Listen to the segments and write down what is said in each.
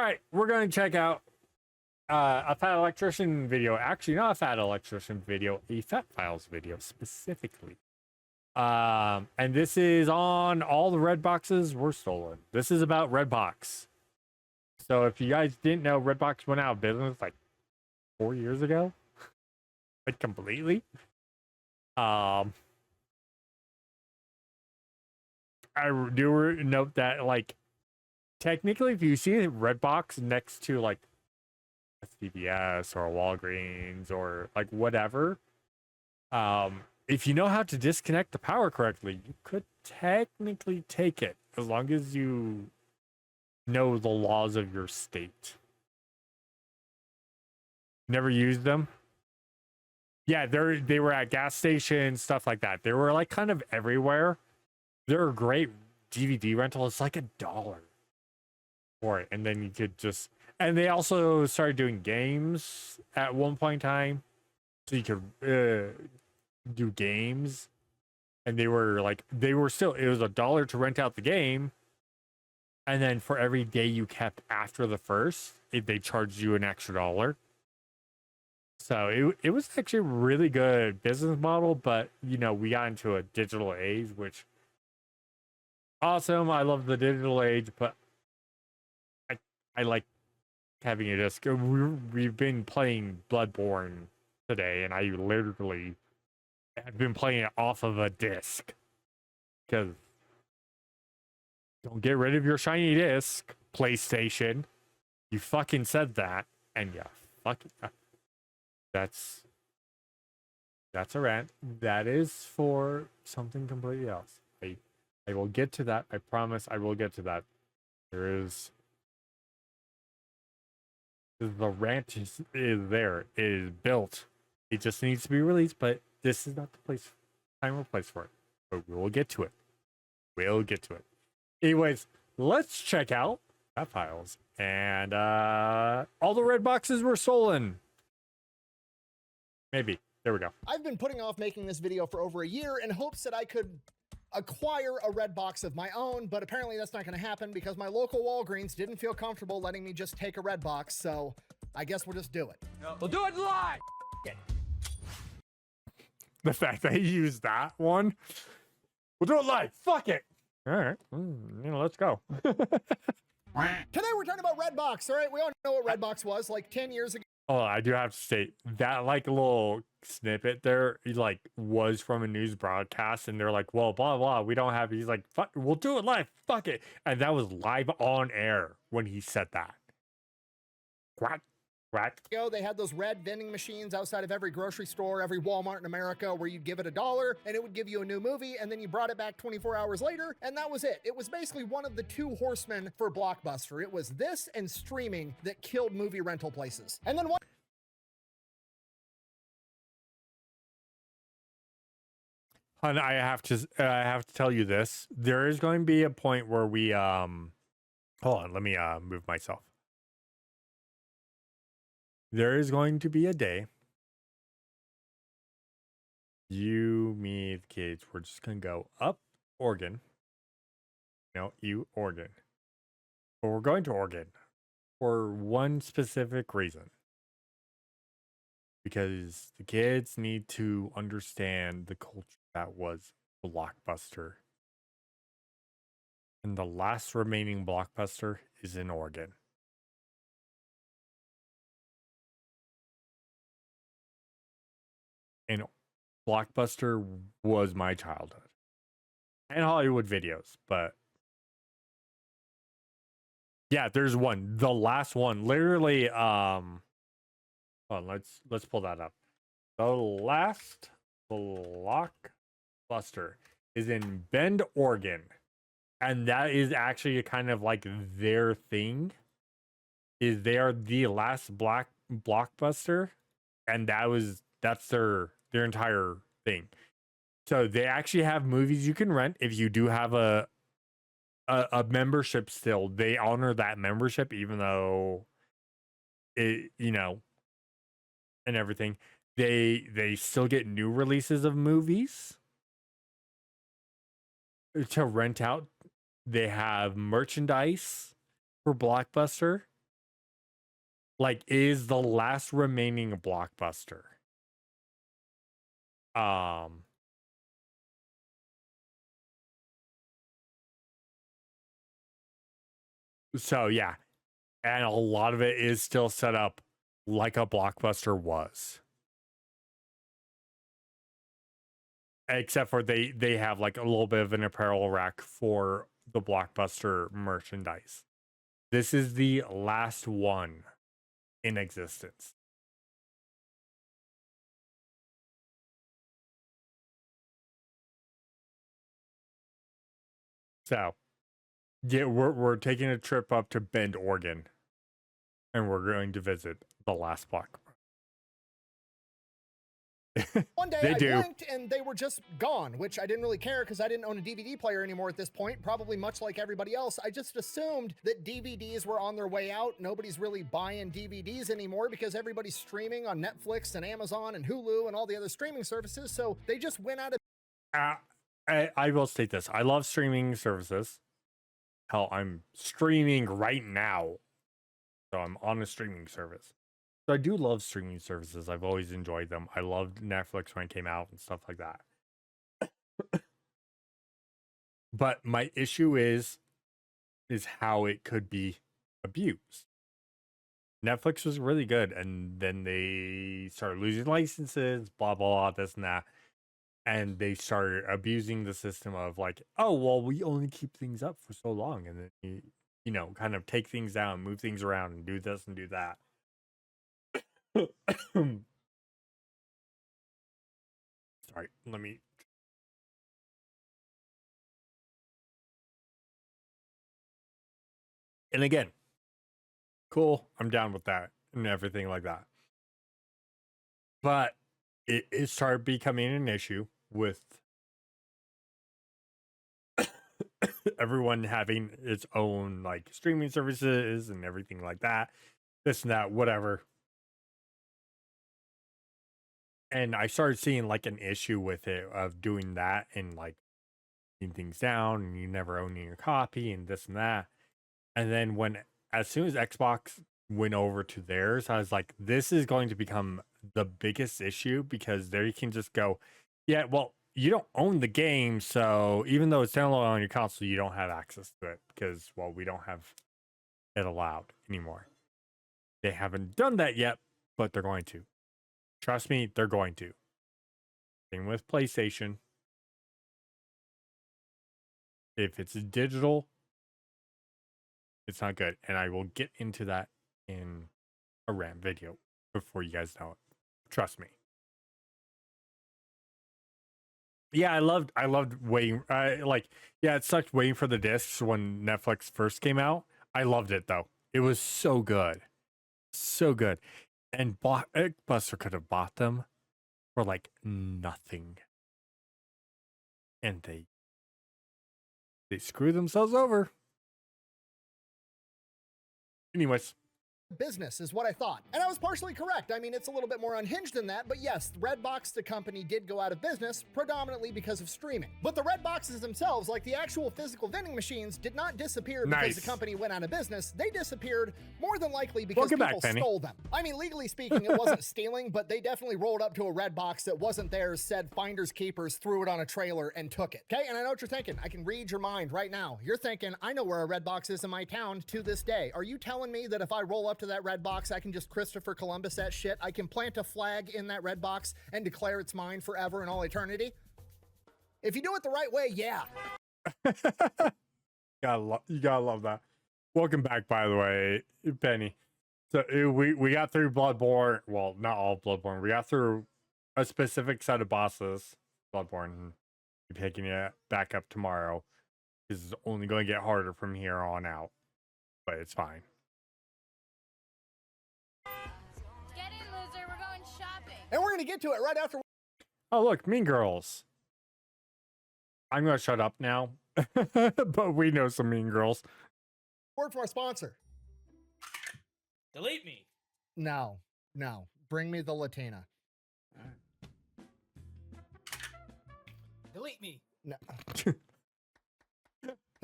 right, we're going to check out a Fat Electrician video. Actually, not a Fat Electrician video, a Fat Files video specifically. And this is on All the Redboxes Were Stolen. This is about Redbox. So if you guys didn't know, Redbox went out of business like 4 years ago. Like completely. I do note that, like, technically, if you see a Redbox next to like a CVS or a Walgreens or like whatever, if you know how to disconnect the power correctly, you could technically take it as long as you know the laws of your state. Never used them? Yeah, they were at gas stations, stuff like that. They were like kind of everywhere. They're a great DVD rental. It's like $1 for it, and then you could just. And they also started doing games at one point in time, so you could do games. And they were still. It was $1 to rent out the game, and then for every day you kept after the first, they charged you an extra $1. So it was actually a really good business model, but you know, we got into a digital age, which awesome. I love the digital age, but I like having a disc. We've been playing Bloodborne today, and I literally have been playing it off of a disc. Because don't get rid of your shiny disc, PlayStation. You fucking said that, and yeah, fucking. That's a rant. That is for something completely else. I will get to that. I promise I will get to that. The rant is there. It is built. It just needs to be released, but this is not the time or place for it. But we'll get to it. We'll get to it. Anyways, let's check out that files. And all the red boxes were stolen. Maybe. There we go. I've been putting off making this video for over a year in hopes that I could acquire a red box of my own, but apparently that's not going to happen because my local Walgreens didn't feel comfortable letting me just take a red box, so I guess we'll just do it. We'll do it live! The fact that he used that one. We'll do it live. Fuck it. All right. Let's go. Today we're talking about Redbox. All right, we all know what Redbox was like 10 years ago. Oh, I do have to state that like little snippet there, like was from a news broadcast, and they're like, "Well, blah blah, we don't have." He's like, "Fuck, we'll do it live. Fuck it," and that was live on air when he said that. What? They had those red vending machines outside of every grocery store, every Walmart in America, where you'd give it $1 and it would give you a new movie, and then you brought it back 24 hours later, and that was it. It was basically one of the two horsemen for Blockbuster. It was this and streaming that killed movie rental places. And then what? And I have to tell you this. There is going to be a point where we hold on, let me move myself. There is going to be a day. You, me, the kids, we're just gonna go up Oregon. No, you Oregon. But we're going to Oregon for one specific reason. Because the kids need to understand the culture that was Blockbuster. And the last remaining Blockbuster is in Oregon. And Blockbuster was my childhood. And Hollywood Videos, but yeah, there's one. The last one. Literally, hold on, let's pull that up. The last Blockbuster is in Bend, Oregon. And that is actually kind of like their thing. Is they are the last Blockbuster, and that's their entire thing. So they actually have movies you can rent if you do have a membership still. They honor that membership even though it, you know, and everything. They still get new releases of movies to rent out. They have merchandise for Blockbuster. like is the last remaining blockbuster. So yeah, and a lot of it is still set up like a blockbuster was. Except for they have like a little bit of an apparel rack for the blockbuster merchandise. This is the last one in existence. So yeah, we're taking a trip up to Bend, Oregon, and we're going to visit the last block. One day They I do. blinked and they were just gone, which I didn't really care because I didn't own a DVD player anymore at this point. Probably much like everybody else, I just assumed that DVDs were on their way out. Nobody's really buying DVDs anymore because everybody's streaming on Netflix and Amazon and Hulu and all the other streaming services. So they just went out of. I will state this. I love streaming services. Hell, I'm streaming right now. So I'm on a streaming service. So I do love streaming services. I've always enjoyed them. I loved Netflix when it came out and stuff like that. But my issue is how it could be abused. Netflix was really good, and then they started losing licenses, blah blah blah, this and that. And they started abusing the system of like, oh well, we only keep things up for so long, and then you know, kind of take things down, move things around, and do this and do that. Sorry, let me. And again, cool, I'm down with that and everything like that. But it started becoming an issue with everyone having its own like streaming services and everything like that, this and that, whatever. And I started seeing like an issue with it of doing that and like things down and you never owning your copy and this and that. And then as soon as Xbox went over to theirs, I was like, this is going to become the biggest issue because there you can just go, yeah, well, you don't own the game, so even though it's downloaded on your console, you don't have access to it because, well, we don't have it allowed anymore. They haven't done that yet, but they're going to. Trust me, they're going to. Same with PlayStation. If it's digital, it's not good. And I will get into that in a rant video before you guys know it. Trust me. Yeah, I loved waiting. It sucked waiting for the discs when Netflix first came out. I loved it though. It was so good. So good. And Blockbuster could have bought them for like nothing. And they screw themselves over. Anyways. Business is what I thought. And I was partially correct. I mean, it's a little bit more unhinged than that, but yes, Redbox, the company, did go out of business, predominantly because of streaming. But the Redboxes themselves, like the actual physical vending machines, did not disappear because the company went out of business. They disappeared more than likely because people stole them. I mean, legally speaking, it wasn't stealing, but they definitely rolled up to a Redbox that wasn't theirs, said finders keepers, threw it on a trailer, and took it. Okay, and I know what you're thinking. I can read your mind right now. You're thinking, I know where a Redbox is in my town to this day. Are you telling me that if I roll up to that red box, I can just Christopher Columbus that shit? I can plant a flag in that red box and declare it's mine forever and all eternity? If you do it the right way, yeah. You gotta love that. Welcome back, by the way, Penny. So we got through Bloodborne. Well, not all Bloodborne. We got through a specific set of bosses. Bloodborne. We're picking it back up tomorrow. This is only going to get harder from here on out, but it's fine. Get in, loser. We're going shopping. And we're going to get to it right after. Oh, look, Mean Girls. I'm going to shut up now, but we know some Mean Girls. Word from our sponsor. Delete me. No. Bring me the Latina. Delete me. No.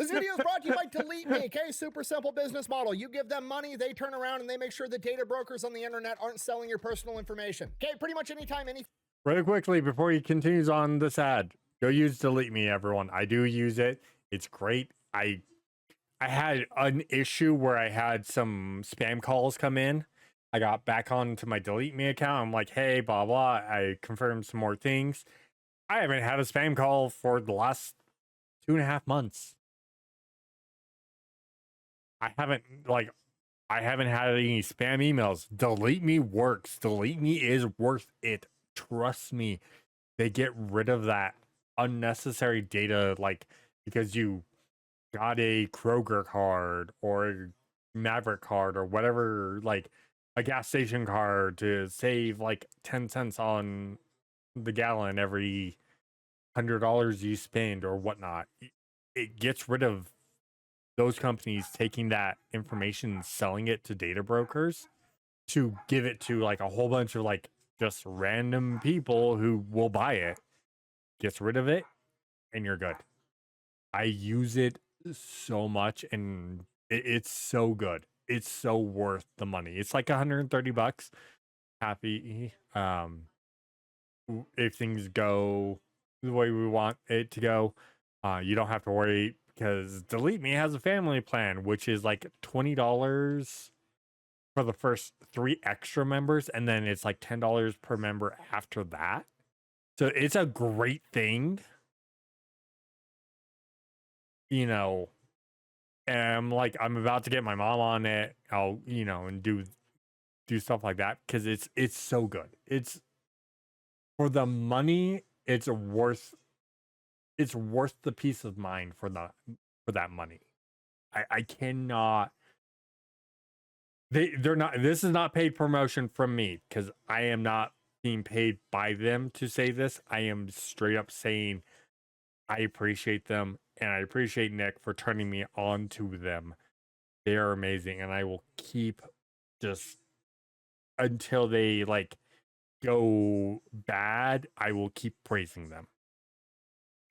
This video is brought to you by Delete Me, okay? Super simple business model. You give them money, they turn around and they make sure the data brokers on the internet aren't selling your personal information. Okay, pretty much anytime, Really quickly, before he continues on this ad, go use Delete Me, everyone. I do use it. It's great. I had an issue where I had some spam calls come in. I got back onto my Delete Me account. I'm like, hey, blah, blah. I confirmed some more things. I haven't had a spam call for the last 2.5 months. I haven't had any spam emails. Delete Me works. Delete Me is worth it. Trust me. They get rid of that unnecessary data, like because you got a Kroger card or a Maverick card or whatever, like a gas station card to save like 10 cents on the gallon every $100 you spend or whatnot. It gets rid of those companies taking that information and selling it to data brokers to give it to like a whole bunch of like just random people who will buy it. Gets rid of it and you're good. I use it so much and it's so good. It's so worth the money. It's like $130. Happy if things go the way we want it to go. You don't have to worry because Delete Me has a family plan, which is like $20 for the first 3 extra members, and then it's like $10 per member after that. So it's a great thing, you know. And I'm about to get my mom on it. I'll, and do stuff like that because it's so good. It's for the money. It's worth the peace of mind for that money. I cannot. They're not. This is not paid promotion from me because I am not being paid by them to say this. I am straight up saying I appreciate them and I appreciate Nick for turning me on to them. They are amazing, and I will keep just until they go bad. I will keep praising them.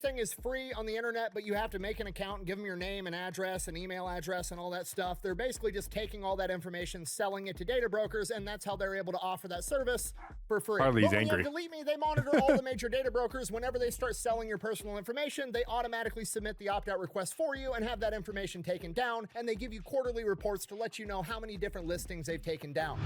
Thing is free on the internet, but you have to make an account and give them your name and address and email address and all that stuff. They're basically just taking all that information, selling it to data brokers, and that's how they're able to offer that service for free. Harley's but when angry. You Delete Me, they monitor all the major data brokers. Whenever they start selling your personal information, they automatically submit the opt-out request for you and have that information taken down, and they give you quarterly reports to let you know how many different listings they've taken down.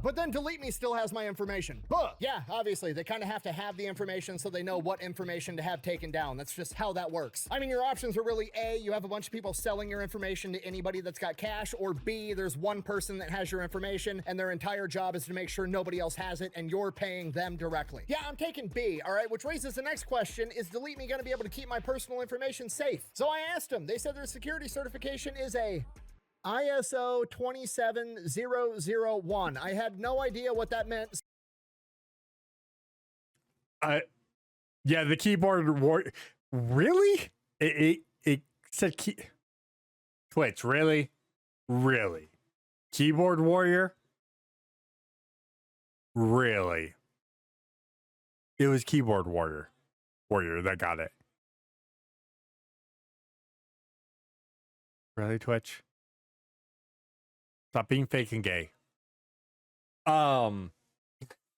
But then Delete Me still has my information. Yeah, obviously, they kind of have to have the information so they know what information to have taken down. That's just how that works. I mean, your options are really A, you have a bunch of people selling your information to anybody that's got cash, or B, there's one person that has your information and their entire job is to make sure nobody else has it and you're paying them directly. Yeah, I'm taking B, all right, which raises the next question. Is Delete Me gonna be able to keep my personal information safe? So I asked them. They said their security certification is a ISO 27001. I had no idea what that meant. Yeah, the keyboard war. Really? It said Twitch. Really? Keyboard warrior? Really? It was keyboard warrior that got it. Really, Twitch? Stop being fake and gay.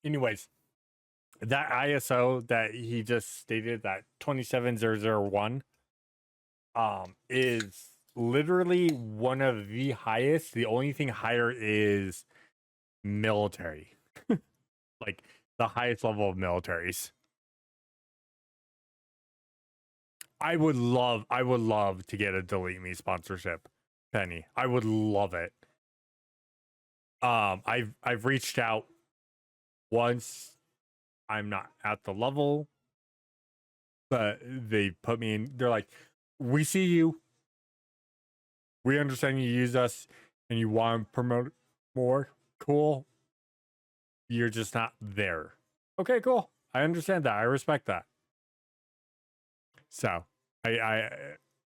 Anyways, that ISO that he just stated, that 27001, is literally one of the highest. The only thing higher is military. Like the highest level of militaries. I would love to get a Delete Me sponsorship, Penny. I would love it. I've reached out once. I'm not at the level, but they put me in. They're like, we see you. We understand you use us and you want to promote more. Cool. You're just not there. Okay, cool. I understand that. I respect that. So I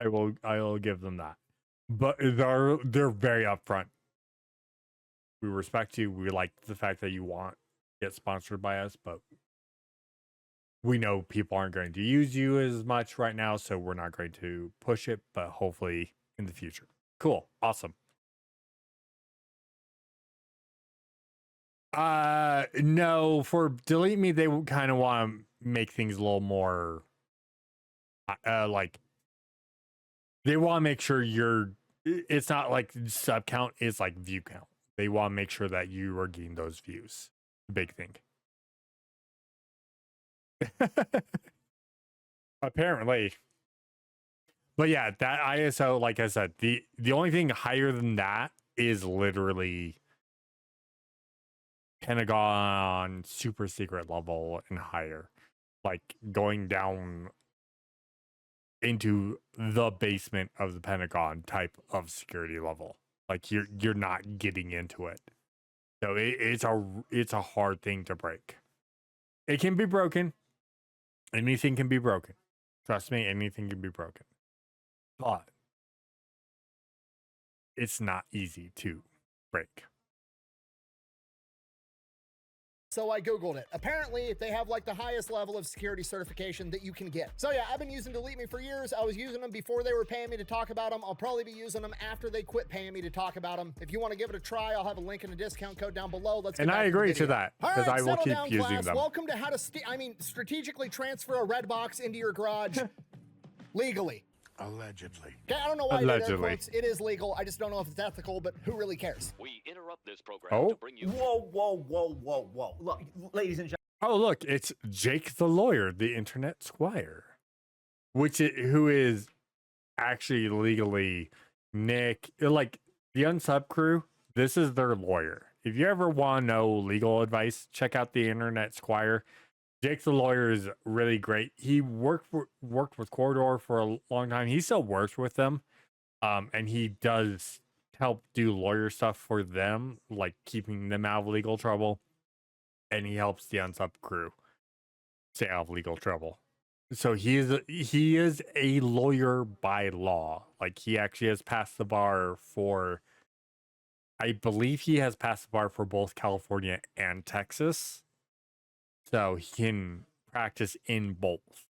will give them that. But they're very upfront. We respect you. We like the fact that you want to get sponsored by us, but we know people aren't going to use you as much right now, so we're not going to push it, but hopefully in the future. Cool. Awesome. No, for delete me, they kind of want to make things a little more like they want to make sure it's not like sub count, it's like view count. They want to make sure that you are getting those views. Big thing. Apparently. But yeah, that ISO, like I said, the only thing higher than that is literally Pentagon super secret level and higher, like going down into the basement of the Pentagon type of security level. Like you're not getting into it, so it's a hard thing to break. It can be broken. Anything can be broken. Trust me, anything can be broken, but it's not easy to break. So I Googled it. Apparently, they have like the highest level of security certification that you can get. So yeah, I've been using Delete Me for years. I was using them before they were paying me to talk about them. I'll probably be using them after they quit paying me to talk about them. If you want to give it a try, I'll have a link and a discount code down below. Let's get And back I to the agree video. to that, All because right, I will settle keep down, using class. them. Welcome to how to strategically transfer a Redbox into your garage legally. Allegedly. Okay, I don't know why you did air Allegedly. quotes. It is legal. I just don't know if it's ethical, but who really cares? We interrupt this program to bring you. Whoa. Look, ladies and gentlemen. Oh, look, it's Jake the lawyer, the internet squire, who is actually legally Nick, like the Unsub crew. This is their lawyer. If you ever want to know legal advice, check out the internet squire. Jake the lawyer is really great. He worked with Corridor for a long time. He still works with them, and he does help do lawyer stuff for them, like keeping them out of legal trouble. And he helps the Unsub crew stay out of legal trouble. So he is a lawyer by law. Like he actually has passed the bar for, I believe he has passed the bar for both California and Texas. So he can practice in both.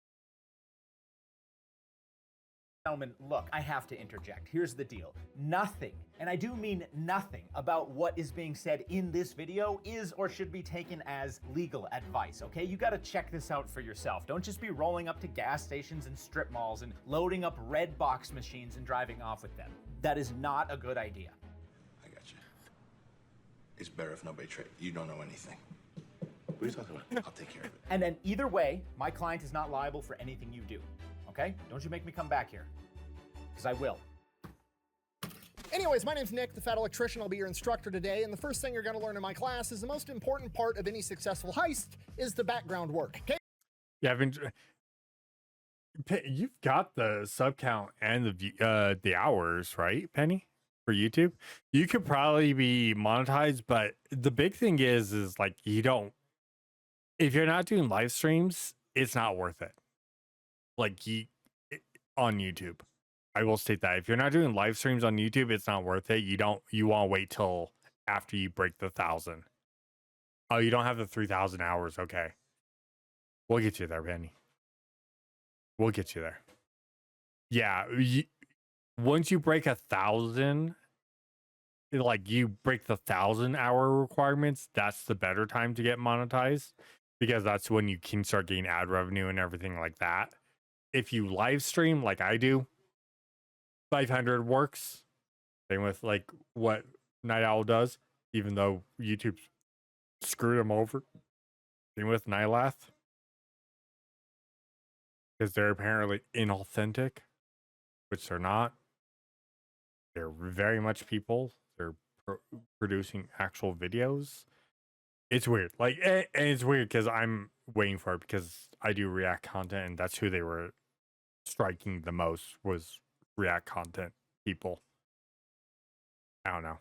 Gentlemen, look, I have to interject. Here's the deal. Nothing, and I do mean nothing, about what is being said in this video is or should be taken as legal advice, okay? You gotta check this out for yourself. Don't just be rolling up to gas stations and strip malls and loading up Redbox machines and driving off with them. That is not a good idea. I got you. It's better if nobody you don't know anything. What are you talking about? I'll take care of it. And then either way, my client is not liable for anything you do, okay? Don't you make me come back here, because I will. Anyways, my name's Nick, the Fat Electrician. I'll be your instructor today, and the first thing you're going to learn in my class is the most important part of any successful heist is the background work. Okay? Yeah, you've got the sub count and the hours, right, Penny, for YouTube? You could probably be monetized, but the big thing is like if you're not doing live streams, it's not worth it. Like on YouTube. I will state that if you're not doing live streams on YouTube, it's not worth it. You want to wait till after you break the 1,000. Oh, you don't have the 3,000 hours. Okay. We'll get you there, Penny. We'll get you there. Yeah. Once you break 1,000, like you break the 1,000-hour requirements, that's the better time to get monetized, because that's when you can start getting ad revenue and everything like that. If you live stream like I do, 500 works. Same with like what Night Owl does, even though YouTube screwed him over. Same with Nylath, because they're apparently inauthentic, which they're not. They're very much people. They're producing actual videos. It's weird. Like, and it's weird because I'm waiting for it, because I do React content, and that's who they were striking the most, was React content people. I don't know.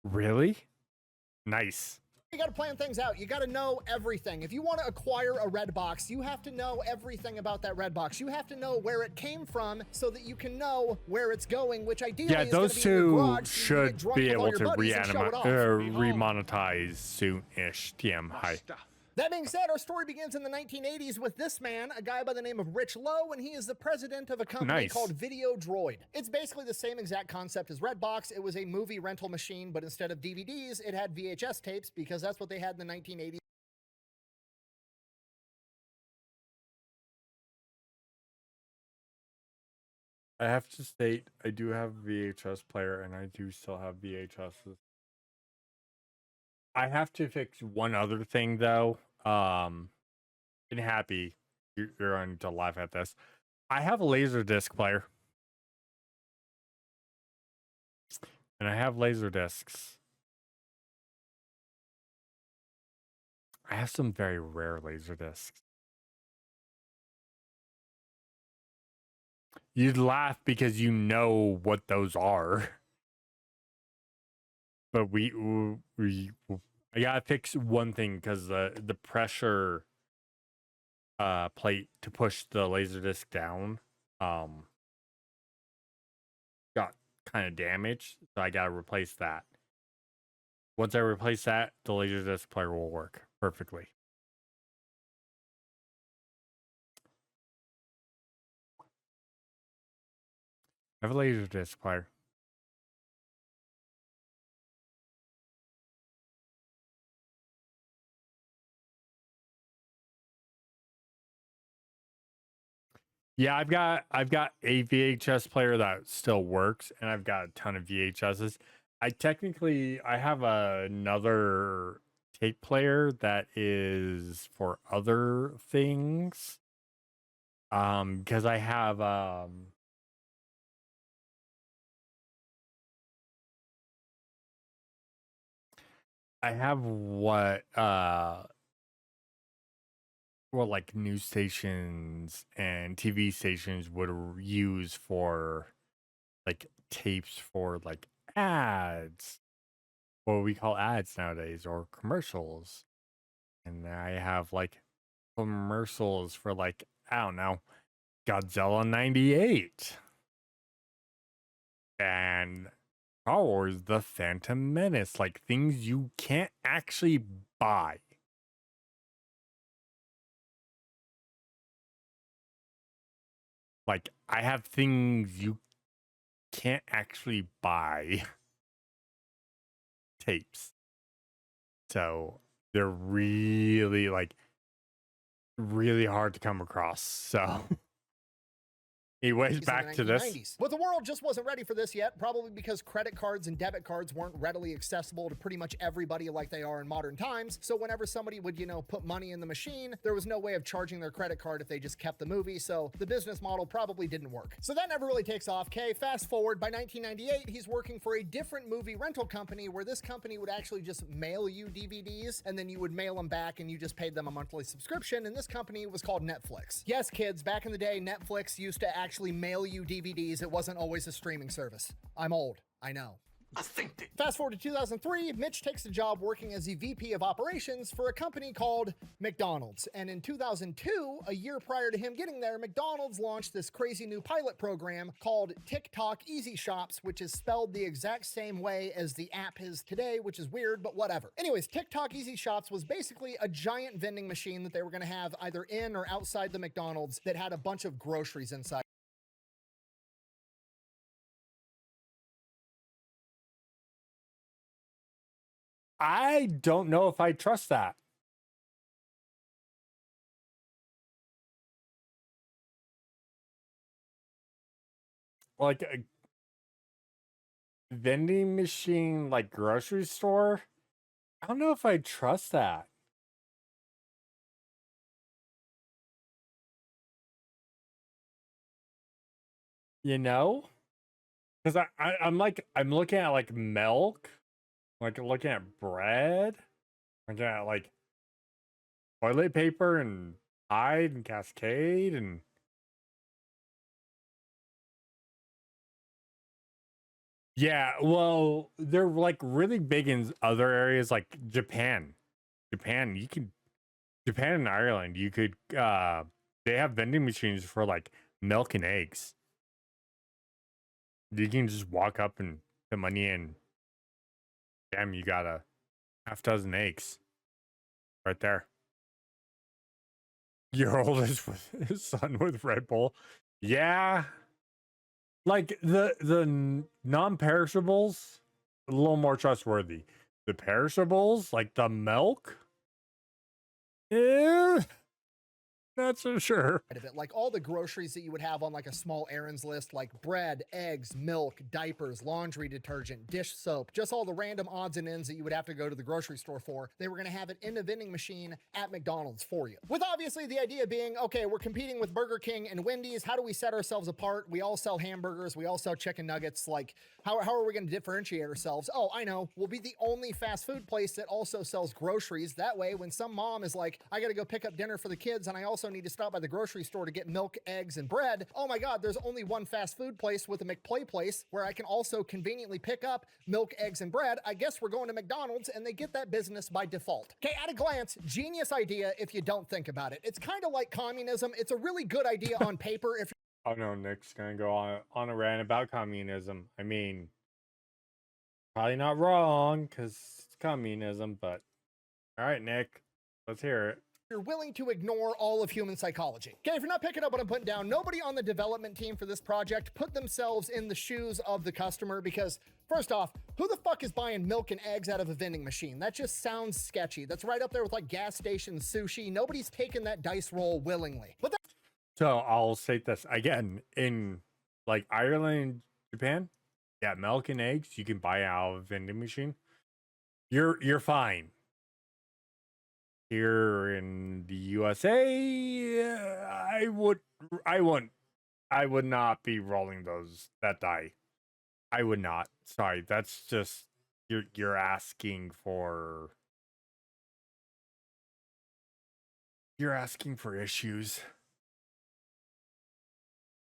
Really? Nice. You got to plan things out. You got to know everything. If you want to acquire a Redbox, you have to know everything about that Redbox. You have to know where it came from so that you can know where it's going, which ideally Yeah, is gonna those be in your two garage, so you can get should drunk be with all able your to buddies and show it off. remonetize soon-ish. TM, hi. That being said, our story begins in the 1980s with this man, a guy by the name of Rich Lowe, and he is the president of a company Nice. called Video Droid. It's basically the same exact concept as Redbox. It was a movie rental machine, but instead of DVDs, it had VHS tapes because that's what they had in the 1980s. I have to state, I do have a VHS player, and I do still have VHSs. I have to fix one other thing, though. And Happy, you're going to laugh at this. I have a Laserdisc player. And I have Laserdiscs. I have some very rare Laserdiscs. You'd laugh because you know what those are. But I gotta fix one thing because the pressure plate to push the Laserdisc down got kind of damaged, so I gotta replace that. Once I replace that, the Laserdisc player will work perfectly. I have a Laserdisc player. Yeah, I've got a VHS player that still works, and I've got a ton of VHSs. I have another tape player that is for other things. Because I have what like news stations and TV stations would use for like tapes for like ads, what we call ads nowadays, or commercials. And I have like commercials for like, I don't know, Godzilla 98 and Star Wars The Phantom Menace, like things you can't actually buy. Like, I have things you can't actually buy tapes. So they're really really hard to come across. So anyways, in the back to this. 1990s. But the world just wasn't ready for this yet, probably because credit cards and debit cards weren't readily accessible to pretty much everybody like they are in modern times. So whenever somebody would, put money in the machine, there was no way of charging their credit card if they just kept the movie. So the business model probably didn't work. So that never really takes off. Okay, fast forward, by 1998, he's working for a different movie rental company where this company would actually just mail you DVDs and then you would mail them back and you just paid them a monthly subscription. And this company was called Netflix. Yes, kids, back in the day, Netflix used to actually mail you DVDs. It wasn't always a streaming service. I'm old, I know. Fast forward to 2003, Mitch takes a job working as the VP of operations for a company called McDonald's. And in 2002, a year prior to him getting there, McDonald's launched this crazy new pilot program called TikTok Easy Shops, which is spelled the exact same way as the app is today, which is weird, but whatever. Anyways, TikTok Easy Shops was basically a giant vending machine that they were going to have either in or outside the McDonald's that had a bunch of groceries inside. I don't know if I trust that. Like a vending machine, like grocery store. I don't know if I trust that. Because I'm looking at like milk, like looking at bread, looking at like toilet paper and Tide and Cascade and yeah, well, they're like really big in other areas like Japan. Japan and Ireland, you could they have vending machines for like milk and eggs. You can just walk up and put money in. Damn, you got a half dozen eggs right there. Your oldest with his son with Red Bull. Yeah. Like the non-perishables, a little more trustworthy. The perishables, like the milk, eh, not so sure. Of it, like all the groceries that you would have on like a small errands list, like bread, eggs, milk, diapers, laundry detergent, dish soap, just all the random odds and ends that you would have to go to the grocery store for. They were going to have it in the vending machine at McDonald's for you. With obviously the idea being, okay, we're competing with Burger King and Wendy's. How do we set ourselves apart? We all sell hamburgers. We all sell chicken nuggets. Like, how are we going to differentiate ourselves? Oh, I know. We'll be the only fast food place that also sells groceries. That way, when some mom is like, I got to go pick up dinner for the kids and I also need to stop by the grocery store to get milk, eggs, and bread. Oh my God, there's only one fast food place with a McPlay place where I can also conveniently pick up milk, eggs, and bread. I guess we're going to McDonald's, and they get that business by default. Okay, at a glance, genius idea if you don't think about it. It's kind of like communism. It's a really good idea on paper if Oh no, Nick's gonna go on a rant about communism. I mean, probably not wrong because it's communism, but all right, Nick, let's hear it. you're willing to ignore all of human psychology. Okay, if you're not picking up what I'm putting down, nobody on the development team for this project put themselves in the shoes of the customer because, first off, who the fuck is buying milk and eggs out of a vending machine? That just sounds sketchy. That's right up there with like gas station sushi. Nobody's taking that dice roll willingly. But So I'll state this again: in like Ireland and Japan, yeah, milk and eggs you can buy out of a vending machine. You're fine. Here in the USA, I would not be rolling that die. I would not. Sorry, that's just you're asking for issues.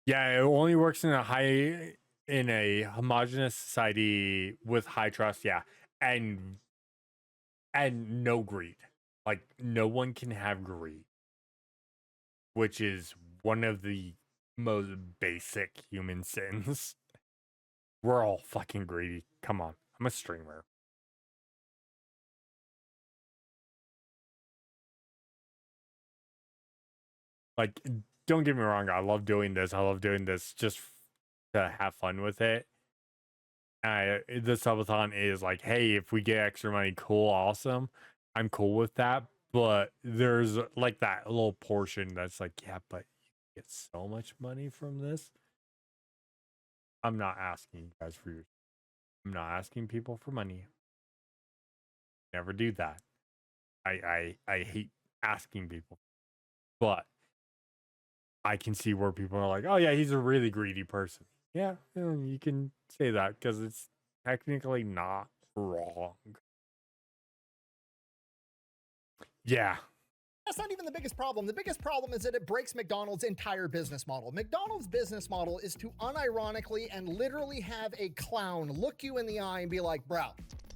Yeah, it only works in a homogenous society with high trust, yeah. And no greed. Like no one can have greed, which is one of the most basic human sins. We're all fucking greedy. Come on. I'm a streamer. Like, don't get me wrong. I love doing this. I love doing this just to have fun with it. The subathon is like, hey, if we get extra money, cool, awesome. I'm cool with that. But there's like that little portion that's like, yeah, but you get so much money from this. I'm not asking you guys for your. I'm not asking people for money. Never do that. I hate asking people, but I can see where people are like, oh yeah, he's a really greedy person. Yeah, you can say that because it's technically not wrong. Yeah. that's not even the biggest problem. The biggest problem is that it breaks McDonald's entire business model. McDonald's business model is to unironically and literally have a clown look you in the eye and be like, bro,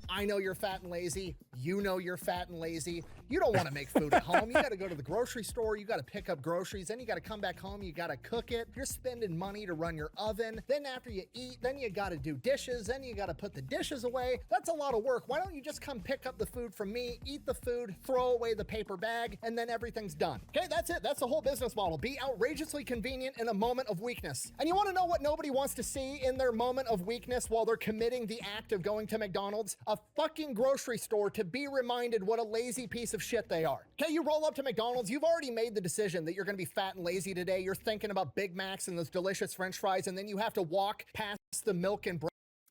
I know you're fat and lazy. You know you're fat and lazy. You don't want to make food at home. You got to go to the grocery store. You got to pick up groceries. Then you got to come back home. You got to cook it. You're spending money to run your oven. Then after you eat, then you got to do dishes. Then you got to put the dishes away. That's a lot of work. Why don't you just come pick up the food from me, eat the food, throw away the paper bag, and then everything's done. Okay, that's it. That's the whole business model. Be outrageously convenient in a moment of weakness. And you want to know what nobody wants to see in their moment of weakness while they're committing the act of going to McDonald's? A fucking grocery store to be reminded what a lazy piece of shit they are. Okay, you roll up to McDonald's, you've already made the decision that you're gonna be fat and lazy today. You're thinking about Big Macs and those delicious French fries, and then you have to walk past the milk and bread.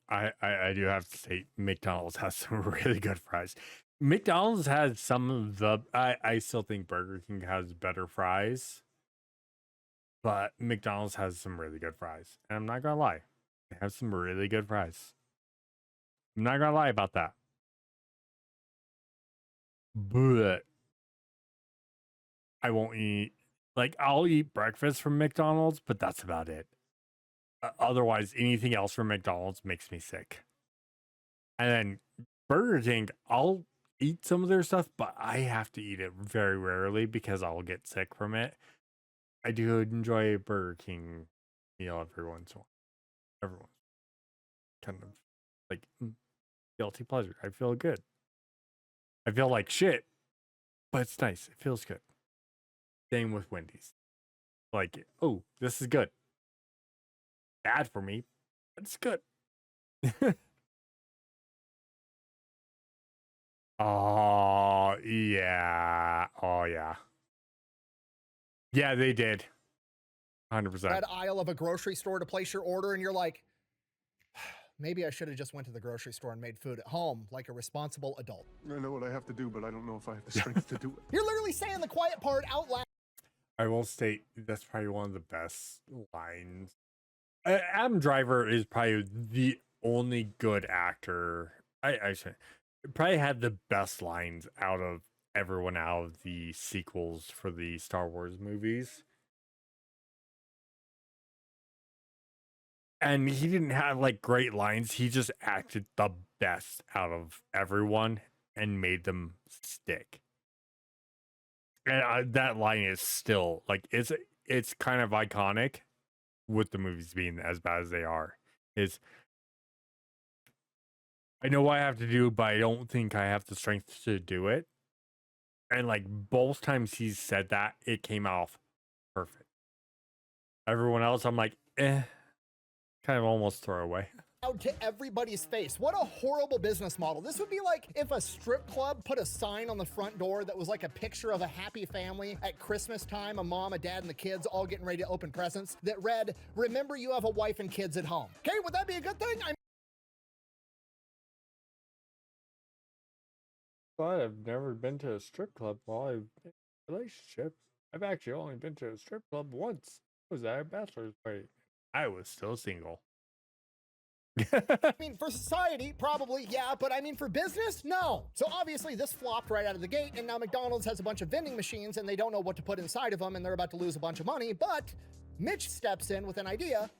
I do have to say McDonald's has some really good fries. McDonald's has some of the I still think Burger King has better fries, but McDonald's has some really good fries. And I'm not gonna lie, they have some really good fries. I'm not gonna lie about that. But I won't eat, like, I'll eat breakfast from McDonald's, but that's about it. Otherwise, anything else from McDonald's makes me sick. And then Burger King, I'll eat some of their stuff, but I have to eat it very rarely because I'll get sick from it. I do enjoy a Burger King meal every once in a while. Everyone. Kind of like guilty pleasure. I feel good. I feel like shit, but it's nice. It feels good. Same with Wendy's. Like, oh, this is good. Bad for me, but it's good. Oh, yeah. Oh, yeah. Yeah, they did. 100%. red aisle of a grocery store to place your order, and you're like, maybe I should have just went to the grocery store and made food at home like a responsible adult. I know what I have to do, but I don't know if I have the strength to do it. You're literally saying the quiet part out loud. I will state that's probably one of the best lines. Adam Driver is probably the only good actor. I should probably had the best lines out of everyone out of the sequels for the Star Wars movies. And he didn't have like great lines. He just acted the best out of everyone and made them stick. And that line is still like it's kind of iconic with the movies being as bad as they are. Is I know what I have to do, but I don't think I have the strength to do it. And like both times he's said that, it came off perfect. Everyone else, I'm like, kind of almost throwaway. Out to everybody's face. What a horrible business model. This would be like if a strip club put a sign on the front door that was like a picture of a happy family at Christmas time, a mom, a dad, and the kids all getting ready to open presents that read, "Remember you have a wife and kids at home." Okay, would that be a good thing? But I've never been to a strip club while I've been in a relationship. I've actually only been to a strip club once. I was at a bachelor's party. I was still single. I mean, for society, probably, yeah, but I mean, for business, no. So obviously this flopped right out of the gate, and now McDonald's has a bunch of vending machines and they don't know what to put inside of them, and they're about to lose a bunch of money, but Mitch steps in with an idea.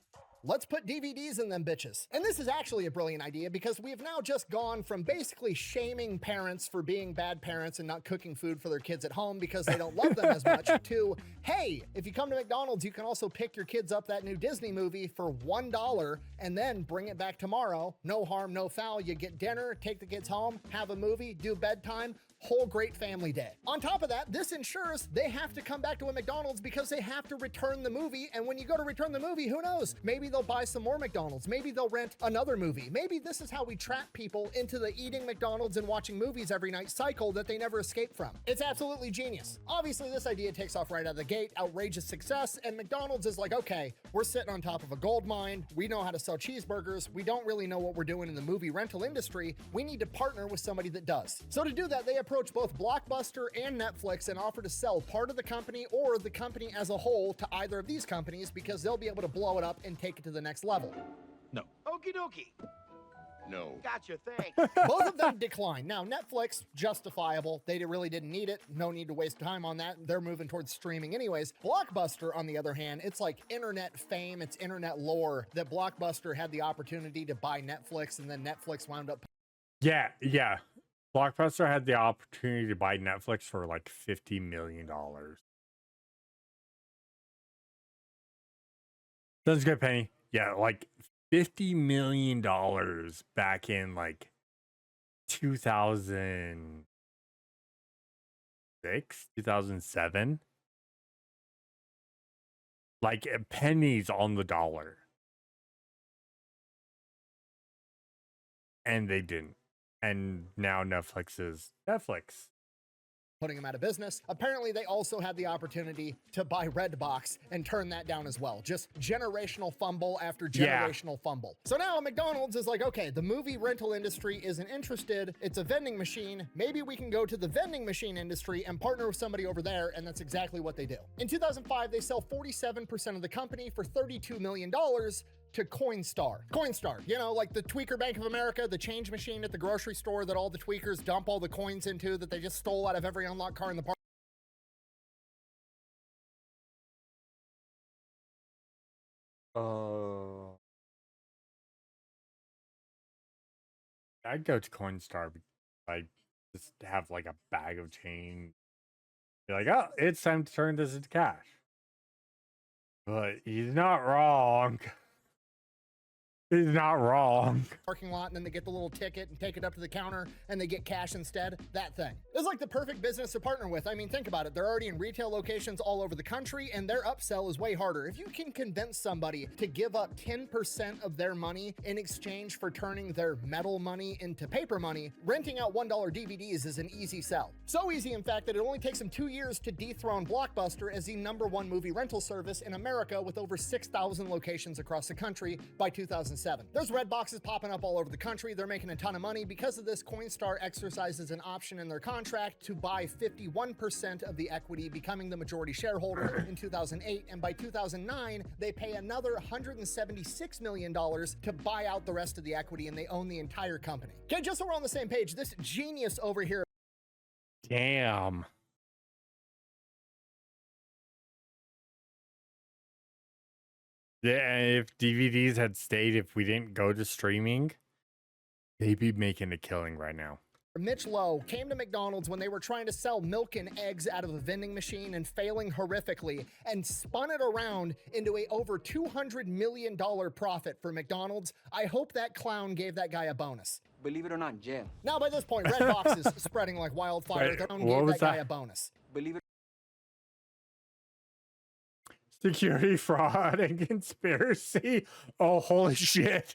Let's put DVDs in them bitches. And this is actually a brilliant idea because we've now just gone from basically shaming parents for being bad parents and not cooking food for their kids at home because they don't love them as much to, hey, if you come to McDonald's, you can also pick your kids up that new Disney movie for $1 and then bring it back tomorrow. No harm, no foul. You get dinner, take the kids home, have a movie, do bedtime. Whole great family day. On top of that, this ensures they have to come back to a McDonald's because they have to return the movie. And when you go to return the movie, who knows? Maybe they'll buy some more McDonald's. Maybe they'll rent another movie. Maybe this is how we trap people into the eating McDonald's and watching movies every night cycle that they never escape from. It's absolutely genius. Obviously, this idea takes off right out of the gate, outrageous success, and McDonald's is like, okay, we're sitting on top of a gold mine. We know how to sell cheeseburgers. We don't really know what we're doing in the movie rental industry. We need to partner with somebody that does. So to do that, they approach both Blockbuster and Netflix and offer to sell part of the company or the company as a whole to either of these companies because they'll be able to blow it up and take it to the next level. No. Okie dokie. No. Gotcha, thanks. Both of them decline. Now, Netflix, justifiable. They really didn't need it. No need to waste time on that. They're moving towards streaming anyways. Blockbuster, on the other hand, it's like internet fame, it's internet lore that Blockbuster had the opportunity to buy Netflix and then Netflix wound up. Yeah. Blockbuster had the opportunity to buy Netflix for like $50 million. Sounds good, Penny. Yeah, like $50 million back in like 2006, 2007. Like pennies on the dollar. And they didn't. And now Netflix is Netflix. Putting them out of business. Apparently, they also had the opportunity to buy Redbox and turn that down as well. Just generational fumble after generational fumble. So now McDonald's is like, okay, the movie rental industry isn't interested. It's a vending machine. Maybe we can go to the vending machine industry and partner with somebody over there, and that's exactly what they do. In 2005, they sell 47% of the company for $32 million to Coinstar. Coinstar, you know, like the Tweaker Bank of America, the change machine at the grocery store that all the tweakers dump all the coins into that they just stole out of every unlocked car in the park. I'd go to Coinstar because I just have like a bag of change. Be like, oh, it's time to turn this into cash. But he's not wrong. He's not wrong. parking lot, and then they get the little ticket and take it up to the counter and they get cash instead. That thing. It's like the perfect business to partner with. I mean, think about it. They're already in retail locations all over the country, and their upsell is way harder. If you can convince somebody to give up 10% of their money in exchange for turning their metal money into paper money, renting out $1 DVDs is an easy sell. So easy, in fact, that it only takes them 2 years to dethrone Blockbuster as the #1 movie rental service in America with over 6,000 locations across the country by 2007. There's Redboxes popping up all over the country. They're making a ton of money. Because of this, Coinstar exercises an option in their contract to buy 51% of the equity, becoming the majority shareholder in 2008. And by 2009, they pay another $176 million to buy out the rest of the equity, and they own the entire company. Okay, just so we're on the same page, this genius over here. Damn. Yeah, if DVDs had stayed, if we didn't go to streaming, they'd be making a killing right now. Mitch Lowe came to McDonald's when they were trying to sell milk and eggs out of a vending machine and failing horrifically, and spun it around into a over $200 million profit for McDonald's. I hope that clown gave that guy a bonus. Believe it or not, jail. Now, by this point, Redbox is spreading like wildfire. Wait, The clown what gave was that guy that? a bonus. Believe it Security fraud and conspiracy. Oh, holy shit.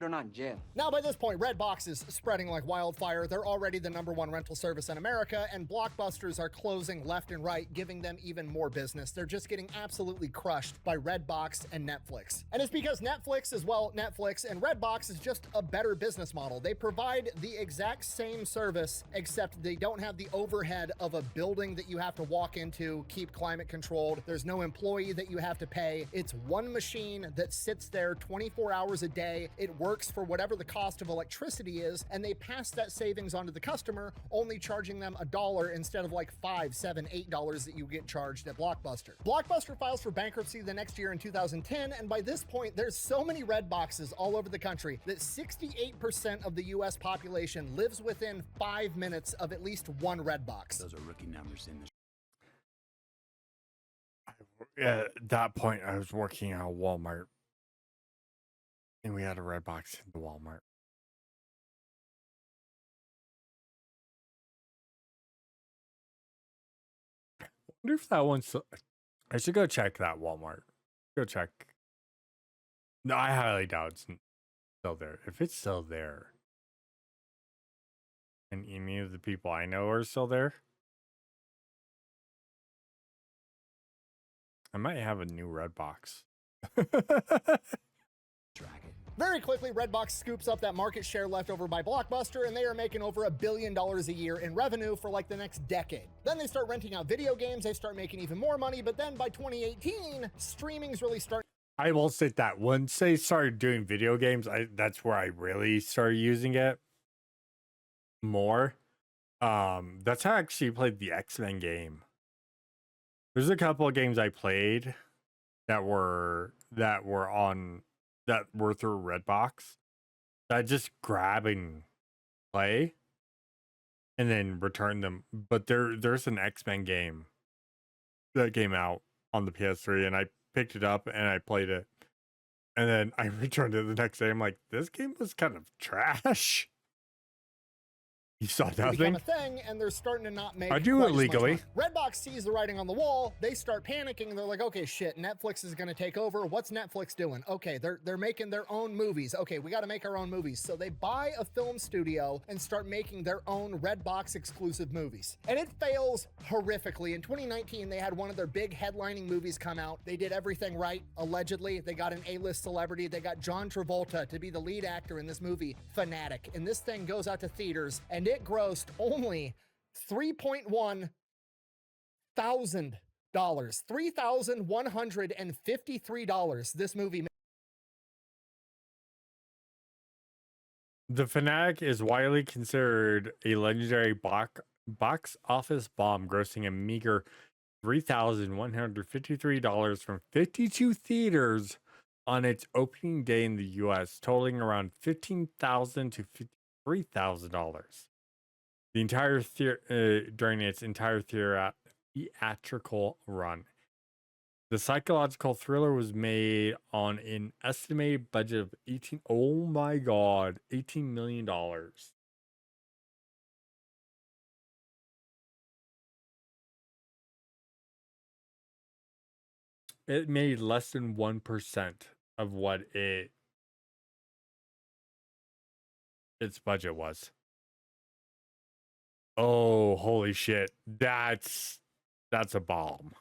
or not, jail. Now, by this point, Redbox is spreading like wildfire. They're already the #1 rental service in America, and Blockbusters are closing left and right, giving them even more business. They're just getting absolutely crushed by Redbox and Netflix. And it's because Netflix is, well, Netflix, and Redbox is just a better business model. They provide the exact same service, except they don't have the overhead of a building that you have to walk into, keep climate controlled. There's no employee that you have to pay. It's one machine that sits there 24 hours a day. It works for whatever the cost of electricity is, and they pass that savings onto the customer, only charging them $1 instead of like $5, $7, $8 that you get charged at Blockbuster. Blockbuster files for bankruptcy the next year in 2010, and by this point, there's so many Redboxes all over the country that 68% of the US population lives within 5 minutes of at least one Redbox. Those are rookie numbers in the At that point, I was working at Walmart, and we had a Redbox in the Walmart. I wonder if that one's still... I should go check that Walmart. Go check. No, I highly doubt it's still there. If it's still there, and any of the people I know are still there, I might have a new Redbox. Very quickly, Redbox scoops up that market share left over by Blockbuster, and they are making over $1 billion a year in revenue for like the next decade. Then they start renting out video games, they start making even more money, but then by 2018, streaming's really starting. I will say that once they started doing video games, that's where I really started using it more. That's how I actually played the X-Men game. There's a couple of games I played that were through Redbox that I just grab and play and then return them. But there's an X-Men game that came out on the PS3, and I picked it up and I played it, and then I returned it the next day. I'm like, this game was kind of trash. You saw become nothing? a thing, and they're starting to not make. I do quite it as much legally. money. Redbox sees the writing on the wall. They start panicking, and they're like, "Okay, shit, Netflix is going to take over. What's Netflix doing? Okay, they're making their own movies. Okay, we got to make our own movies." So they buy a film studio and start making their own Redbox exclusive movies, and it fails horrifically. In 2019, they had one of their big headlining movies come out. They did everything right, allegedly. They got an A-list celebrity. They got John Travolta to be the lead actor in this movie, Fanatic, and this thing goes out to theaters, and it grossed only $3.1 thousand, $3,153. This movie. The Fanatic is widely considered a legendary box office bomb, grossing a meager $3,153 from 52 theaters on its opening day in the US, totaling around $15,000 to $53,000. The entire during its entire theatrical run. The psychological thriller was made on an estimated budget of oh my god, $18 million. It made less than 1% of what its budget was. Oh, holy shit. That's a bomb.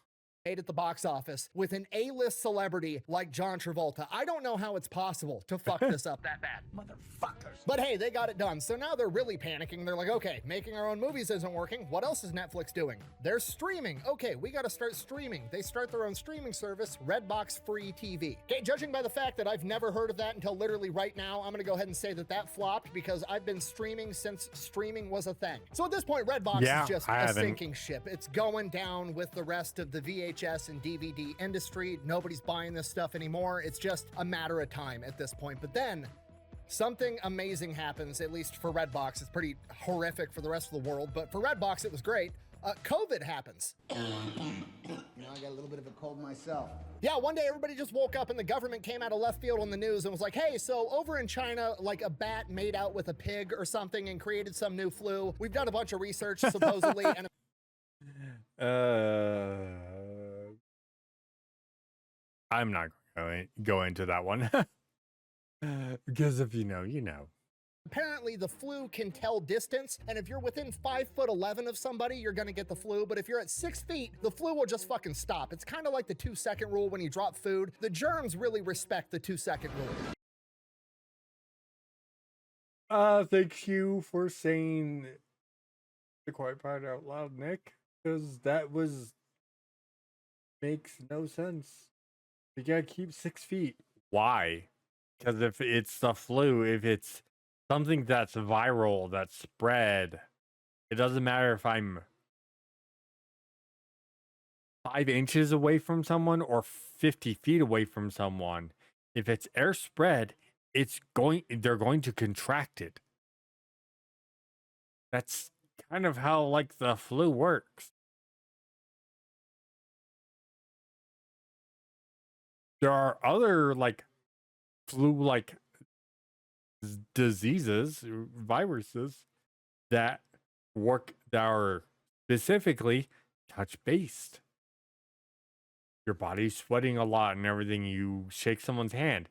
Made at the box office with an A-list celebrity like John Travolta. I don't know how it's possible to fuck this up that bad. Motherfuckers. But hey, they got it done. So now they're really panicking. They're like, okay, making our own movies isn't working. What else is Netflix doing? They're streaming. Okay, we got to start streaming. They start their own streaming service, Redbox Free TV. Okay, judging by the fact that I've never heard of that until literally right now, I'm going to go ahead and say that flopped because I've been streaming since streaming was a thing. So at this point, Redbox is just a sinking ship. It's going down with the rest of the VHS and DVD industry. Nobody's buying this stuff anymore. It's just a matter of time at this point. But then something amazing happens, at least for Redbox. It's pretty horrific for the rest of the world, but for Redbox, it was great. COVID happens. You know, I got a little bit of a cold myself. Yeah, one day everybody just woke up and the government came out of left field on the news and was like, hey, so over in China, like a bat made out with a pig or something and created some new flu. We've done a bunch of research, supposedly, and I'm not going to go into that one. Because if you know, you know. apparently the flu can tell distance, and if you're within 5'11" of somebody, you're gonna get the flu, but if you're at 6 feet, the flu will just fucking stop. It's kind of like the 2-second rule when you drop food. The germs really respect the 2-second rule. Thank you for saying the quiet part out loud, Nick, because that makes no sense. You gotta keep 6 feet. Why? Because if it's the flu, if it's something that's viral, that's spread, it doesn't matter if I'm 5 inches away from someone or 50 feet away from someone. If it's air spread, they're going to contract it. That's kind of how like the flu works. There are other like flu like diseases, viruses that are specifically touch based. Your body's sweating a lot and everything, you shake someone's hand,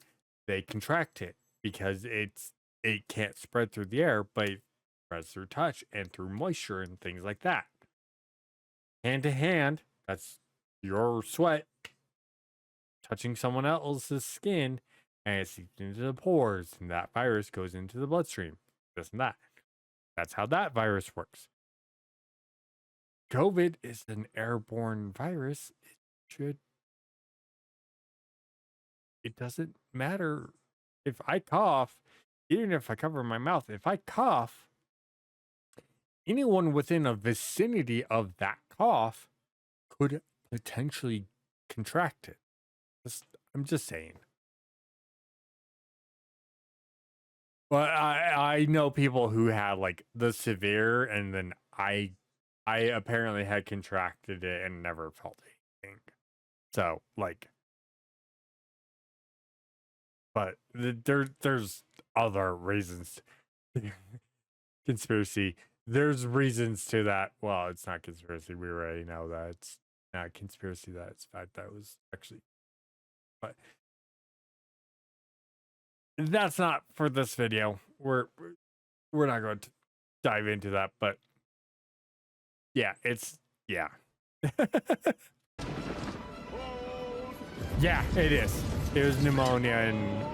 they contract it because it can't spread through the air, but it spreads through touch and through moisture and things like that. Hand to hand, that's your sweat touching someone else's skin, and it seeps into the pores, and that virus goes into the bloodstream. This and that. That's how that virus works. COVID is an airborne virus. It doesn't matter if I cough, even if I cover my mouth, if I cough, anyone within a vicinity of that cough could potentially contract it. I'm just saying. But I know people who had like the severe, and then I apparently had contracted it and never felt anything. So like, but there's other reasons. Conspiracy. There's reasons to that. Well, it's not conspiracy. We already know that it's not conspiracy. That it's fact that was actually. But that's not for this video. We're not going to dive into that, but yeah, yeah. Yeah, it is. It was pneumonia and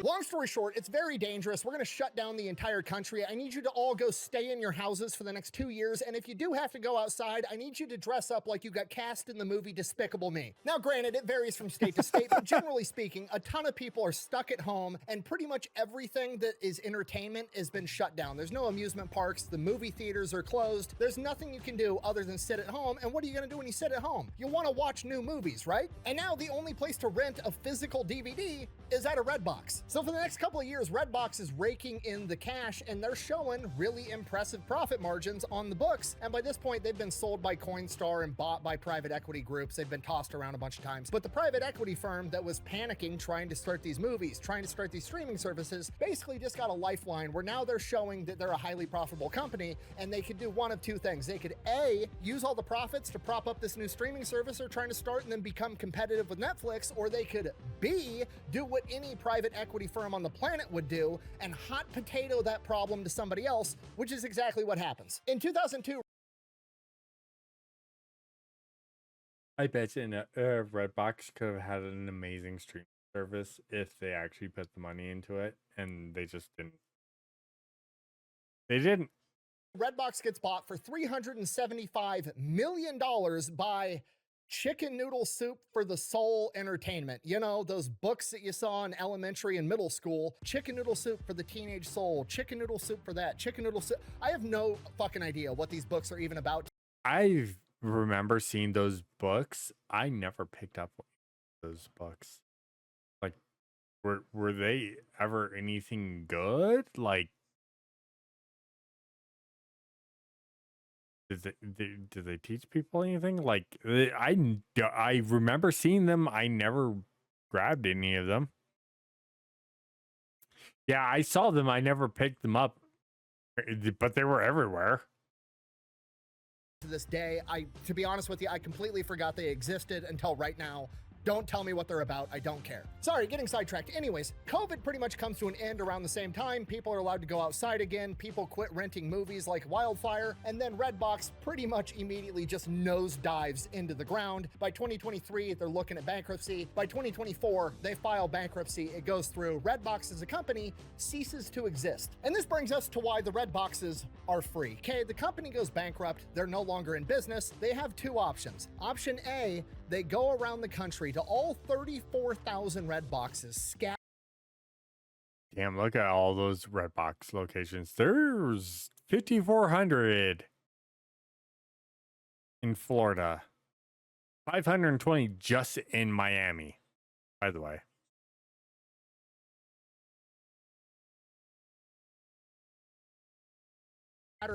long story short, it's very dangerous. We're going to shut down the entire country. I need you to all go stay in your houses for the next 2 years. And if you do have to go outside, I need you to dress up like you got cast in the movie Despicable Me. Now, granted, it varies from state to state, but generally speaking, a ton of people are stuck at home, and pretty much everything that is entertainment has been shut down. There's no amusement parks. The movie theaters are closed. There's nothing you can do other than sit at home. And what are you going to do when you sit at home? You want to watch new movies, right? And now the only place to rent a physical DVD is at a Redbox. So for the next couple of years, Redbox is raking in the cash and they're showing really impressive profit margins on the books. And by this point, they've been sold by Coinstar and bought by private equity groups. They've been tossed around a bunch of times. But the private equity firm that was panicking trying to start these movies, trying to start these streaming services, basically just got a lifeline where now they're showing that they're a highly profitable company and they could do one of two things. They could A, use all the profits to prop up this new streaming service they're trying to start and then become competitive with Netflix, or they could B, do what any private equity firm on the planet would do and hot potato that problem to somebody else, which is exactly what happens. In 2002, I bet you Redbox could have had an amazing streaming service if they actually put the money into it, and they just didn't. They didn't. Redbox gets bought for $375 million by Chicken Noodle Soup for the Soul Entertainment. You know, those books that you saw in elementary and middle school. Chicken Noodle Soup for the Teenage Soul. Chicken Noodle Soup for that. Chicken Noodle Soup. I have no fucking idea what these books are even about. I remember seeing those books. I never picked up those books. Like, were they ever anything good? Like, did they teach people anything? Like, I remember seeing them. I never grabbed any of them. Yeah, I saw them. I never picked them up, but they were everywhere. To this day, to be honest with you, I completely forgot they existed until right now. Don't tell me what they're about. I don't care. Sorry, getting sidetracked. Anyways, COVID pretty much comes to an end around the same time. People are allowed to go outside again. People quit renting movies like wildfire. And then Redbox pretty much immediately just nosedives into the ground. By 2023, they're looking at bankruptcy. By 2024, they file bankruptcy. It goes through. Redbox as a company ceases to exist. And this brings us to why the Redboxes are free. Okay, the company goes bankrupt. They're no longer in business. They have two options. Option A, they go around the country to all 34,000 Redboxes scattered. Damn, look at all those Redbox locations. There's 5,400 in Florida. 520 just in Miami, by the way.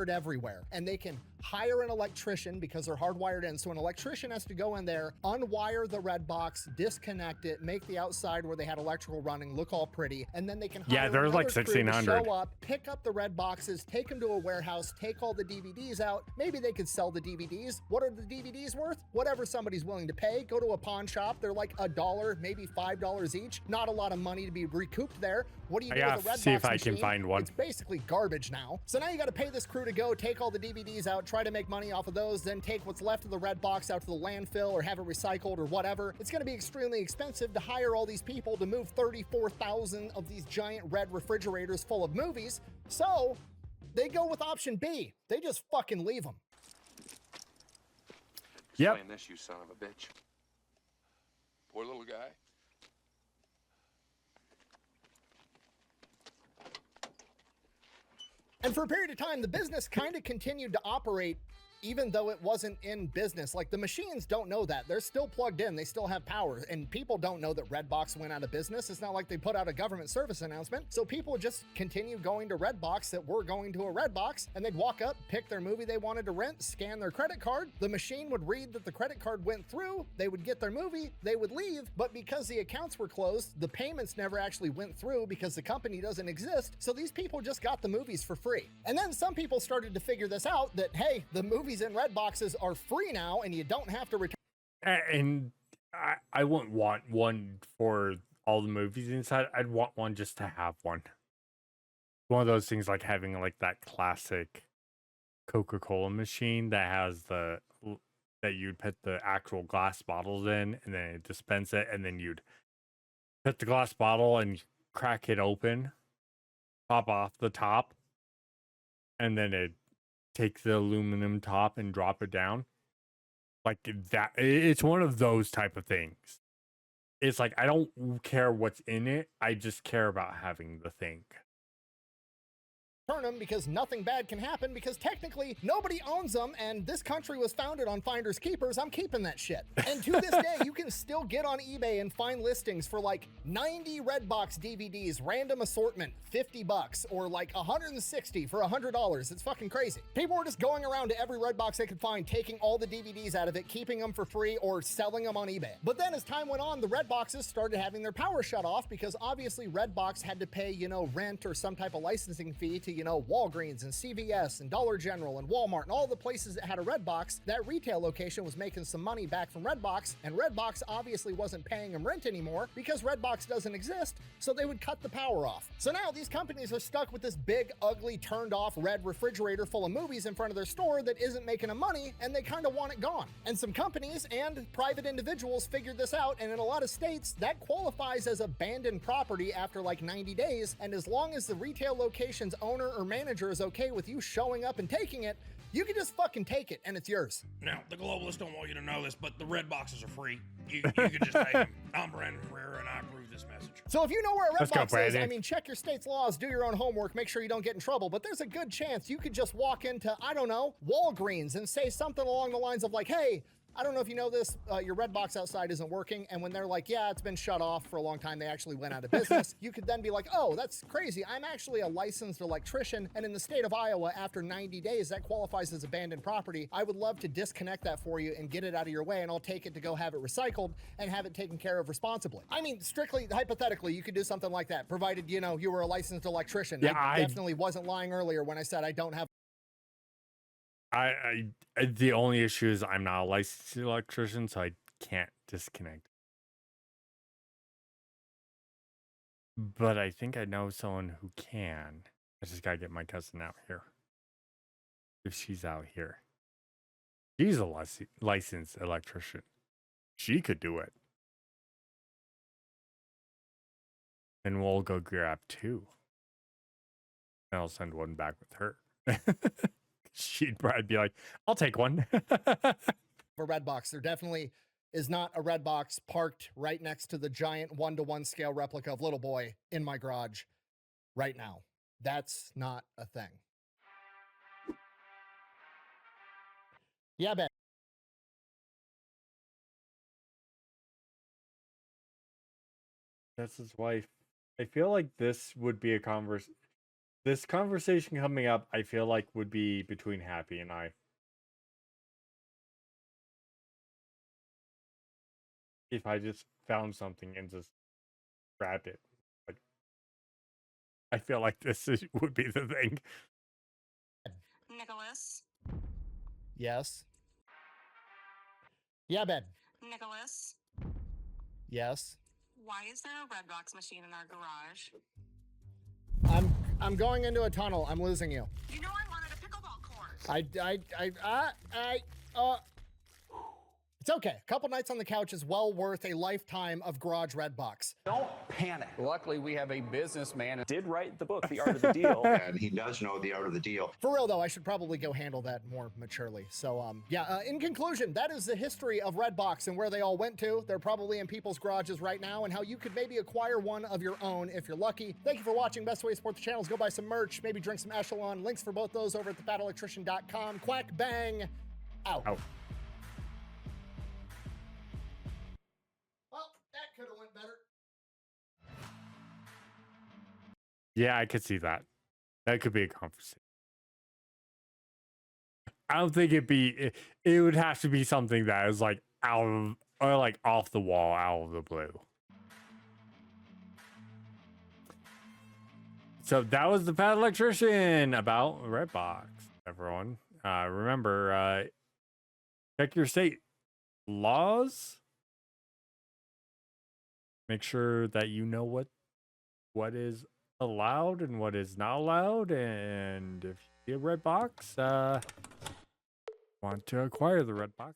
Everywhere, and they can hire an electrician because they're hardwired in. So an electrician has to go in there, unwire the Redbox, disconnect it, make the outside where they had electrical running look all pretty, and then they can hire there's like another crew to 1,600. show up, pick up the Redboxes, take them to a warehouse, take all the DVDs out. Maybe they could sell the DVDs. What are the DVDs worth? Whatever somebody's willing to pay. Go to a pawn shop. They're like $1, maybe $5 each. Not a lot of money to be recouped there. What do you do with a Redbox see if I machine? can find one. It's basically garbage now. So now you got to pay this crew to go take all the DVDs out, try to make money off of those, then take what's left of the Redbox out to the landfill or have it recycled or whatever. It's going to be extremely expensive to hire all these people to move 34,000 of these giant red refrigerators full of movies. So they go with option B. They just fucking leave them. Yep. Explain this, you son of a bitch. Poor little guy. And for a period of time, the business kind of continued to operate even though it wasn't in business. Like, the machines don't know that. They're still plugged in. They still have power. And people don't know that Redbox went out of business. It's not like they put out a government service announcement. So people just continue going to Redbox that were going to a Redbox, and they'd walk up, pick their movie they wanted to rent, scan their credit card. The machine would read that the credit card went through. They would get their movie. They would leave. But because the accounts were closed, the payments never actually went through because the company doesn't exist. So these people just got the movies for free. And then some people started to figure this out, that, hey, the movies in Redboxes are free now and you don't have to return. And I wouldn't want one for all the movies inside. I'd want one just to have one. One of those things like having like that classic Coca-Cola machine that has that you'd put the actual glass bottles in and then it dispense it, and then you'd put the glass bottle and crack it open, pop off the top, and then it take the aluminum top and drop it down. Like that, it's one of those type of things. It's like, I don't care what's in it. I just care about having the thing. turn them because nothing bad can happen because technically nobody owns them and this country was founded on finders keepers. I'm keeping that shit. And to this day, you can still get on eBay and find listings for like 90 Redbox DVDs, random assortment, $50, or like 160 for $100. It's fucking crazy. People were just going around to every Redbox they could find, taking all the DVDs out of it, keeping them for free, or selling them on eBay. But then as time went on, the Redboxes started having their power shut off because obviously Redbox had to pay, you know, rent or some type of licensing fee to, you know, Walgreens and CVS and Dollar General and Walmart and all the places that had a Redbox. That retail location was making some money back from Redbox, and Redbox obviously wasn't paying them rent anymore because Redbox doesn't exist, so they would cut the power off. So now these companies are stuck with this big, ugly, turned off red refrigerator full of movies in front of their store that isn't making them money, and they kind of want it gone. And some companies and private individuals figured this out, and in a lot of states, that qualifies as abandoned property after like 90 days, and as long as the retail location's owner or manager is okay with you showing up and taking it, you can just fucking take it and it's yours. Now, the globalists don't want you to know this, but the red boxes are free. You can just take them. I'm Brandon Ferrer and I approve this message. So if you know where a Let's go, Redbox is, Brandon. I mean, check your state's laws, do your own homework, make sure you don't get in trouble, but there's a good chance you could just walk into, I don't know, Walgreens and say something along the lines of like, hey, I don't know if you know this, your Redbox outside isn't working. And when they're like, yeah, it's been shut off for a long time, they actually went out of business. You could then be like, oh, that's crazy. I'm actually a licensed electrician. And in the state of Iowa, after 90 days, that qualifies as abandoned property. I would love to disconnect that for you and get it out of your way. And I'll take it to go have it recycled and have it taken care of responsibly. I mean, strictly, hypothetically, you could do something like that, provided, you know, you were a licensed electrician. Yeah, I definitely wasn't lying earlier when I said I don't have. The only issue is I'm not a licensed electrician, so I can't disconnect. But I think I know someone who can. I just gotta get my cousin out here. If she's out here. She's a licensed electrician. She could do it. And we'll go grab two. And I'll send one back with her. She'd probably be like, I'll take one. For Redbox, there definitely is not a Redbox parked right next to the giant 1-to-1 scale replica of Little Boy in my garage right now. That's not a thing. Yeah, bet. That's his wife. I feel like this would be a this conversation coming up, I feel like would be between Happy and I. If I just found something and just grabbed it. Like, I feel like would be the thing. Nicholas? Yes. Yeah, Ben. Nicholas? Yes. Why is there a Redbox machine in our garage? I'm going into a tunnel. I'm losing you. You know I wanted a pickleball court. It's okay. A couple nights on the couch is well worth a lifetime of garage Redbox. Don't panic. Luckily, we have a businessman who Did write the book, The Art of the Deal. And he does know the art of the deal. For real, though, I should probably go handle that more maturely. So, in conclusion, that is the history of Redbox and where they all went to. They're probably in people's garages right now, and how you could maybe acquire one of your own if you're lucky. Thank you for watching. Best way to support the channel is go buy some merch, maybe drink some Echelon. Links for both those over at thefatelectrician.com. Quack, bang, out. Well, that could have went better. Yeah, I could see that. That could be a conversation. I don't think it would have to be something that is like off the wall, out of the blue. So that was the Fat Electrician about Redbox, everyone. Remember, check your state laws. Make sure that you know what is allowed and what is not allowed, and if you see a red box, want to acquire the red box.